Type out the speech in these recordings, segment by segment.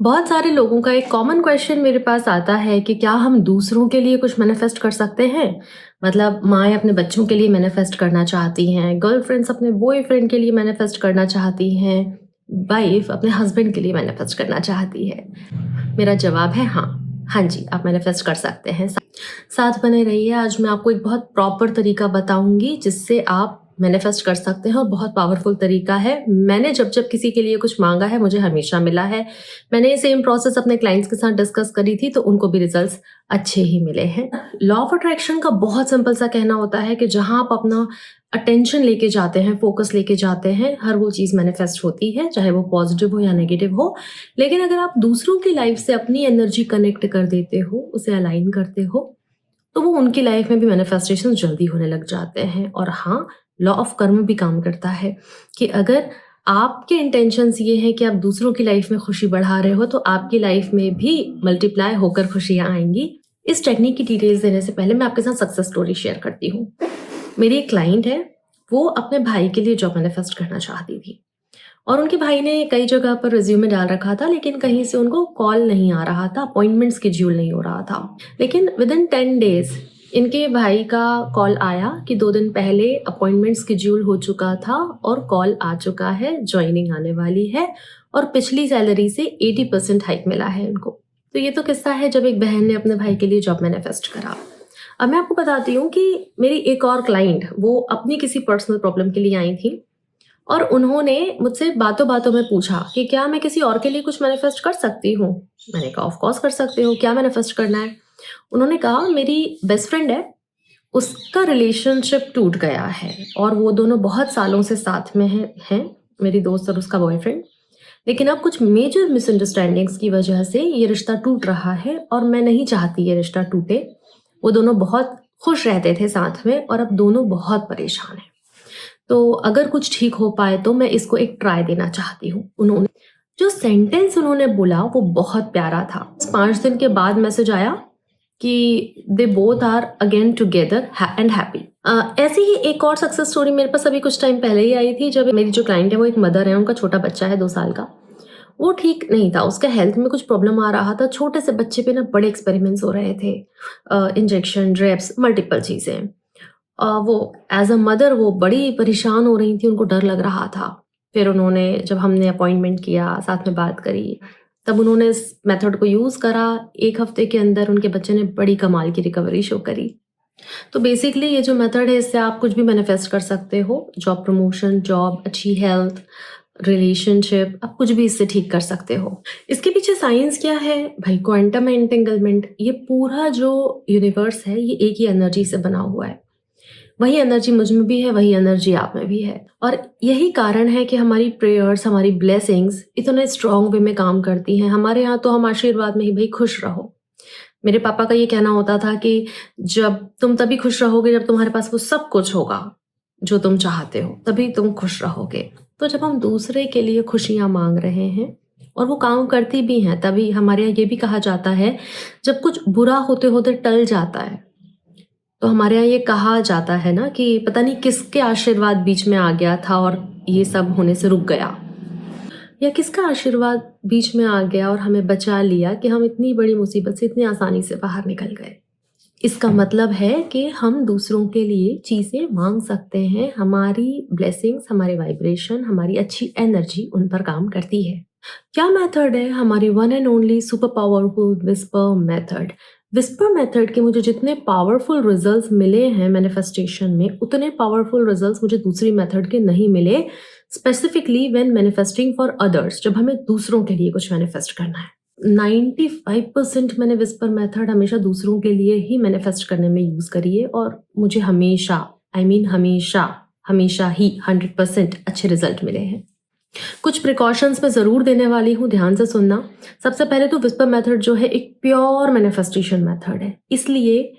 बहुत सारे लोगों का एक कॉमन क्वेश्चन मेरे पास आता है कि क्या हम दूसरों के लिए कुछ मैनिफेस्ट कर सकते हैं? मतलब माएँ अपने बच्चों के लिए मैनिफेस्ट करना चाहती हैं, गर्लफ्रेंड्स अपने बॉयफ्रेंड के लिए मैनिफेस्ट करना चाहती हैं, वाइफ अपने हस्बैंड के लिए मैनिफेस्ट करना चाहती है। मेरा जवाब है हाँ। हाँ जी, आप मैनिफेस्ट कर सकते हैं। साथ बने रहिए, आज मैं आपको एक बहुत प्रॉपर तरीका बताऊँगी जिससे आप मैनिफेस्ट कर सकते हैं और बहुत पावरफुल तरीका है। मैंने जब-जब किसी के लिए कुछ माँगा है, मुझे हमेशा मिला है। मैंने ये सेम प्रोसेस अपने क्लाइंट्स के साथ डिस्कस करी थी, तो उनको भी रिजल्ट्स अच्छे ही मिले हैं। लॉ ऑफ अट्रैक्शन का बहुत सिंपल सा कहना होता है कि जहाँ आप अपना अटेंशन लेके जाते हैं, फोकस लेके जाते हैं, हर वो चीज़ मैनिफेस्ट होती है, चाहे वो पॉजिटिव हो या नेगेटिव हो। लेकिन अगर आप दूसरों की लाइफ से अपनी एनर्जी कनेक्ट कर देते हो, उसे अलाइन करते हो, तो वो उनकी लाइफ में भी मैनिफेस्टेशन जल्दी होने लग जाते हैं। और हाँ, लॉ ऑफ कर्म भी काम करता है कि अगर आपके इंटेंशंस ये हैं कि आप दूसरों की लाइफ में खुशी बढ़ा रहे हो, तो आपकी लाइफ में भी मल्टीप्लाई होकर खुशियाँ आएँगी। इस टेक्निक की डिटेल्स देने से पहले मैं आपके साथ सक्सेस स्टोरी शेयर करती हूँ। मेरी एक क्लाइंट है, वो अपने भाई के लिए जॉब मैनिफेस्ट करना चाहती थी और उनके भाई ने कई जगह पर रिज्यूमे डाल रखा था, लेकिन कहीं से उनको कॉल नहीं आ रहा था, अपॉइंटमेंट शेड्यूल नहीं हो रहा था। लेकिन विदिन 10 डेज़ इनके भाई का कॉल आया कि 2 दिन पहले अपॉइंटमेंट शेड्यूल हो चुका था और कॉल आ चुका है, जॉइनिंग आने वाली है और पिछली सैलरी से 80% हाइक मिला है इनको। तो ये तो किस्सा है जब एक बहन ने अपने भाई के लिए जॉब मैनिफेस्ट करा। अब मैं आपको बताती हूँ कि मेरी एक और क्लाइंट, वो अपनी किसी पर्सनल प्रॉब्लम के लिए आई थी और उन्होंने मुझसे बातों-बातों में पूछा कि क्या मैं किसी और के लिए कुछ मैनिफेस्ट कर सकती हूँ? मैंने कहा ऑफ कोर्स कर सकते हो, क्या मैनिफेस्ट करना है? उन्होंने कहा मेरी बेस्ट फ्रेंड है, उसका रिलेशनशिप टूट गया है और वो दोनों बहुत सालों से साथ में हैं, मेरी दोस्त और उसका बॉयफ्रेंड। लेकिन अब कुछ मेजर मिसअंडरस्टैंडिंग्स की वजह से ये रिश्ता टूट रहा है और मैं नहीं चाहती ये रिश्ता टूटे। वो दोनों बहुत खुश रहते थे साथ में और अब दोनों बहुत परेशान हैं। तो अगर कुछ ठीक हो पाए तो मैं इसको एक ट्राई देना चाहती हूँ। उन्होंने जो सेंटेंस उन्होंने बोला वो बहुत प्यारा था। 5 दिन के बाद मैसेज आया कि they both are again together and happy. ऐसी ही एक और सक्सेस स्टोरी मेरे पास अभी कुछ टाइम पहले ही आई थी, जब मेरी जो क्लाइंट है वो एक मदर है, उनका छोटा बच्चा है 2 साल का। वो ठीक नहीं था, उसका हेल्थ में कुछ प्रॉब्लम आ रहा था। छोटे से बच्चे पे ना बड़े एक्सपेरिमेंट्स हो रहे थे, इंजेक्शन, ड्रिप्स, मल्टीपल चीज़ें। वो एज़ अ मदर वो बड़ी परेशान हो रही थी, उनको डर लग रहा था। फिर उन्होंने, जब हमने अपॉइंटमेंट किया, साथ में बात करी, तब उन्होंने इस मेथड को यूज़ करा। 1 हफ्ते के अंदर उनके बच्चे ने बड़ी कमाल की रिकवरी शो करी। तो बेसिकली ये जो मेथड है, इससे आप कुछ भी मैनिफेस्ट कर सकते हो। जॉब प्रमोशन, जॉब, अच्छी हेल्थ, रिलेशनशिप, आप कुछ भी इससे ठीक कर सकते हो। इसके पीछे साइंस क्या है? भाई क्वांटम एंटेंगलमेंट, ये पूरा जो यूनिवर्स है ये एक ही एनर्जी से बना हुआ है। वही एनर्जी मुझ में भी है, वही एनर्जी आप में भी है और यही कारण है कि हमारी प्रेयर्स, हमारी ब्लेसिंग्स इतने स्ट्रॉन्ग वे में काम करती हैं। हमारे यहाँ तो हम आशीर्वाद में ही भई खुश रहो। मेरे पापा का ये कहना होता था कि जब तुम तभी खुश रहोगे जब तुम्हारे पास वो सब कुछ होगा जो तुम चाहते हो, तभी तुम खुश रहोगे। तो जब हम दूसरे के लिए खुशियाँ माँग रहे हैं और वो काम करती भी हैं, तभी हमारे यहाँ ये भी कहा जाता है, जब कुछ बुरा होते-होते टल जाता है, तो हमारे यहाँ ये कहा जाता है ना कि पता नहीं किसके आशीर्वाद बीच में आ गया था और ये सब होने से रुक गया, या किसका आशीर्वाद बीच में आ गया और हमें बचा लिया कि हम इतनी बड़ी मुसीबत से इतनी आसानी से बाहर निकल गए। इसका मतलब है कि हम दूसरों के लिए चीज़ें मांग सकते हैं। हमारी ब्लेसिंग्स, हमारे वाइब्रेशन, हमारी अच्छी एनर्जी उन पर काम करती है। क्या मेथड है? हमारी one and only super powerful whisper method. Whisper method के मुझे जितने पावरफुल रिजल्ट्स मिले हैं मैनिफेस्टेशन में, उतने पावरफुल रिजल्ट्स मुझे दूसरी मेथड के नहीं मिले, specifically when manifesting for others, जब हमें दूसरों के लिए कुछ मैनिफेस्ट करना है। 95% मैंने विस्पर मेथड हमेशा दूसरों के लिए ही मैनिफेस्ट करने में यूज़ करी है और मुझे हमेशा, आई मीन हमेशा ही 100% अच्छे रिजल्ट मिले हैं। कुछ प्रिकॉशंस मैं ज़रूर देने वाली हूँ, ध्यान से सुनना। सबसे पहले तो विस्पर मेथड जो है एक प्योर मैनिफेस्टेशन मेथड है, इसलिए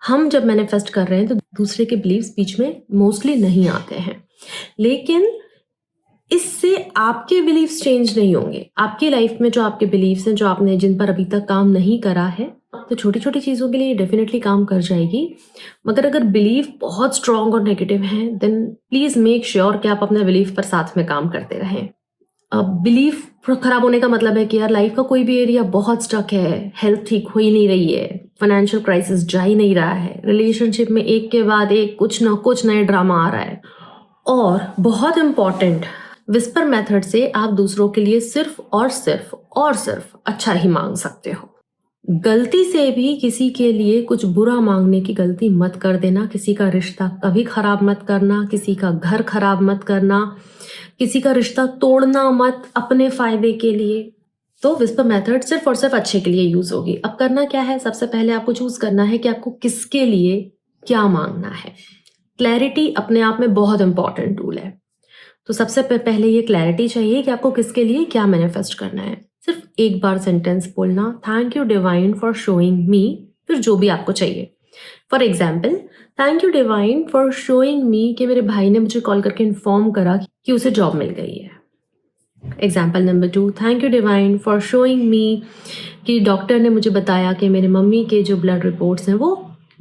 हम जब मैनिफेस्ट कर रहे हैं तो दूसरे के बिलीव्स बीच में मोस्टली नहीं आते हैं। लेकिन इससे आपके बिलीव्स चेंज नहीं होंगे। आपकी लाइफ में जो आपके बिलीव्स हैं, जो आपने जिन पर अभी तक काम नहीं करा है, तो छोटी-छोटी चीज़ों के लिए डेफ़िनेटली काम कर जाएगी। मगर अगर बिलीव बहुत स्ट्रॉन्ग और नेगेटिव हैं, देन प्लीज़ मेक श्योर कि आप अपने बिलीव पर साथ में काम करते रहें। बिलीफ खराब होने का मतलब है कि यार लाइफ का कोई भी एरिया बहुत स्टक है, हेल्थ ठीक हो ही नहीं रही है, फाइनेंशियल क्राइसिस जा ही नहीं रहा है, रिलेशनशिप में एक के बाद एक कुछ ना कुछ नए ड्रामा आ रहा है। और बहुत इंपॉर्टेंट, विस्पर मेथड से आप दूसरों के लिए सिर्फ अच्छा ही मांग सकते हो। गलती से भी किसी के लिए कुछ बुरा मांगने की गलती मत कर देना। किसी का रिश्ता कभी खराब मत करना, किसी का घर खराब मत करना, किसी का रिश्ता तोड़ना मत अपने फायदे के लिए। तो विस्पर मेथड सिर्फ और सिर्फ अच्छे के लिए यूज होगी। अब करना क्या है, सबसे पहले आपको चूज करना है कि आपको किसके लिए क्या मांगना है। क्लैरिटी अपने आप में बहुत इंपॉर्टेंट टूल है। तो सबसे पहले ये क्लैरिटी चाहिए कि आपको किसके लिए क्या मैनिफेस्ट करना है। सिर्फ एक बार सेंटेंस बोलना, thank you divine for showing मी, फिर जो भी आपको चाहिए। For example, thank you divine for showing me कि मेरे भाई ने मुझे कॉल करके इन्फॉर्म करा कि उसे जॉब मिल गई है। Example number 2, thank you divine for showing me कि डॉक्टर ने मुझे बताया कि मेरे मम्मी के जो ब्लड रिपोर्ट्स हैं वो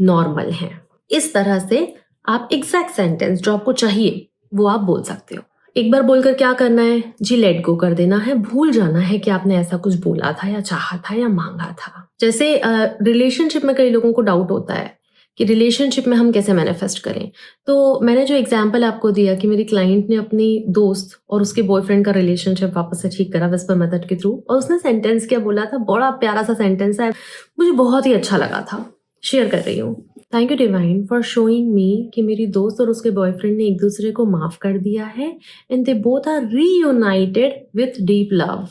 नॉर्मल हैं। इस तरह से आप एग्जैक्ट सेंटेंस जो आपको चाहिए वो आप बोल सकते हो। एक बार बोलकर क्या करना है जी, लेट गो कर देना है, भूल जाना है कि आपने ऐसा कुछ बोला था या चाहा था या मांगा था। जैसे रिलेशनशिप में कई लोगों को डाउट होता है कि रिलेशनशिप में हम कैसे मैनिफेस्ट करें। तो मैंने जो एग्जांपल आपको दिया कि मेरी क्लाइंट ने अपनी दोस्त और उसके बॉयफ्रेंड का रिलेशनशिप वापस से ठीक करा विस्पर मेथड के थ्रू, और उसने सेंटेंस क्या बोला था, बड़ा प्यारा सा सेंटेंस है, मुझे बहुत ही अच्छा लगा था, शेयर कर रही हूँ। Thank you divine for showing me कि मेरी दोस्त और उसके बॉयफ्रेंड ने एक दूसरे को माफ कर दिया है and they both are reunited with deep love.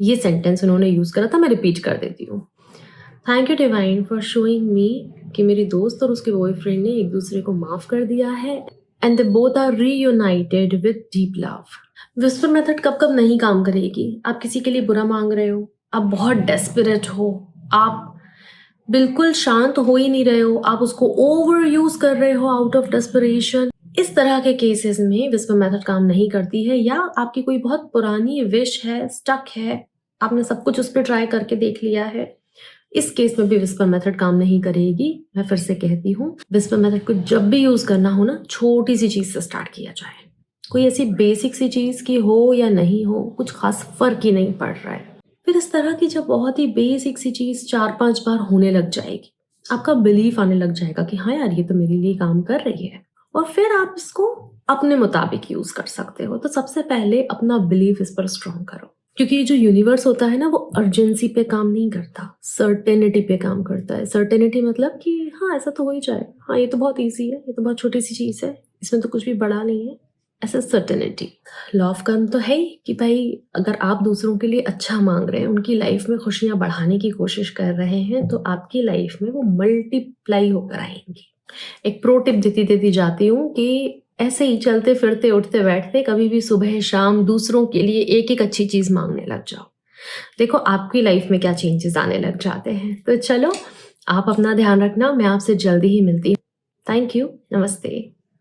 ये सेंटेंस उन्होंने यूज करा था, मैं रिपीट कर देती हूँ। Thank you divine for showing me कि मेरी दोस्त और उसके बॉयफ्रेंड ने एक दूसरे को माफ कर दिया है and they both are reunited with deep love. Whisper method कब कब नहीं काम करेगी, आप किसी के लिए बुरा मांग रहे हो, आप बहुत डेस्परेट हो, आप बिल्कुल शांत हो ही नहीं रहे हो, आप उसको ओवर यूज कर रहे हो आउट ऑफ डेस्परेशन। इस तरह के केसेस में विस्पर मेथड काम नहीं करती है। या आपकी कोई बहुत पुरानी विश है, स्टक है, आपने सब कुछ उस पर ट्राई करके देख लिया है, इस केस में भी विस्पर मेथड काम नहीं करेगी। मैं फिर से कहती हूँ, विस्पर मेथड को जब भी यूज करना हो ना, छोटी सी चीज से स्टार्ट किया जाए। कोई ऐसी बेसिक सी चीज की हो या नहीं हो, कुछ खास फर्क ही नहीं पड़ रहा है। फिर इस तरह की जब बहुत ही बेसिक सी चीज 4-5 बार होने लग जाएगी, आपका बिलीफ आने लग जाएगा कि हाँ यार, ये तो मेरे लिए काम कर रही है, और फिर आप इसको अपने मुताबिक यूज कर सकते हो। तो सबसे पहले अपना बिलीफ इस पर स्ट्रॉन्ग करो, क्योंकि ये जो यूनिवर्स होता है ना, वो अर्जेंसी पे काम नहीं करता, सर्टेनिटी पे काम करता है। सर्टेनिटी मतलब कि हाँ ऐसा तो हो ही जाए, हाँ ये तो बहुत ईजी है, ये तो बहुत छोटी सी चीज है, इसमें तो कुछ भी बड़ा नहीं है, ऐसा सर्टेनिटी। लॉ ऑफ कर्म तो है ही कि भाई अगर आप दूसरों के लिए अच्छा मांग रहे हैं, उनकी लाइफ में खुशियां बढ़ाने की कोशिश कर रहे हैं, तो आपकी लाइफ में वो मल्टीप्लाई होकर आएंगी। एक प्रो टिप देती देती जाती हूँ कि ऐसे ही चलते फिरते उठते बैठते कभी भी सुबह शाम दूसरों के लिए एक एक अच्छी चीज मांगने लग जाओ, देखो आपकी लाइफ में क्या चेंजेस आने लग जाते हैं। तो चलो, आप अपना ध्यान रखना, मैं आपसे जल्दी ही मिलती हूँ। थैंक यू, नमस्ते।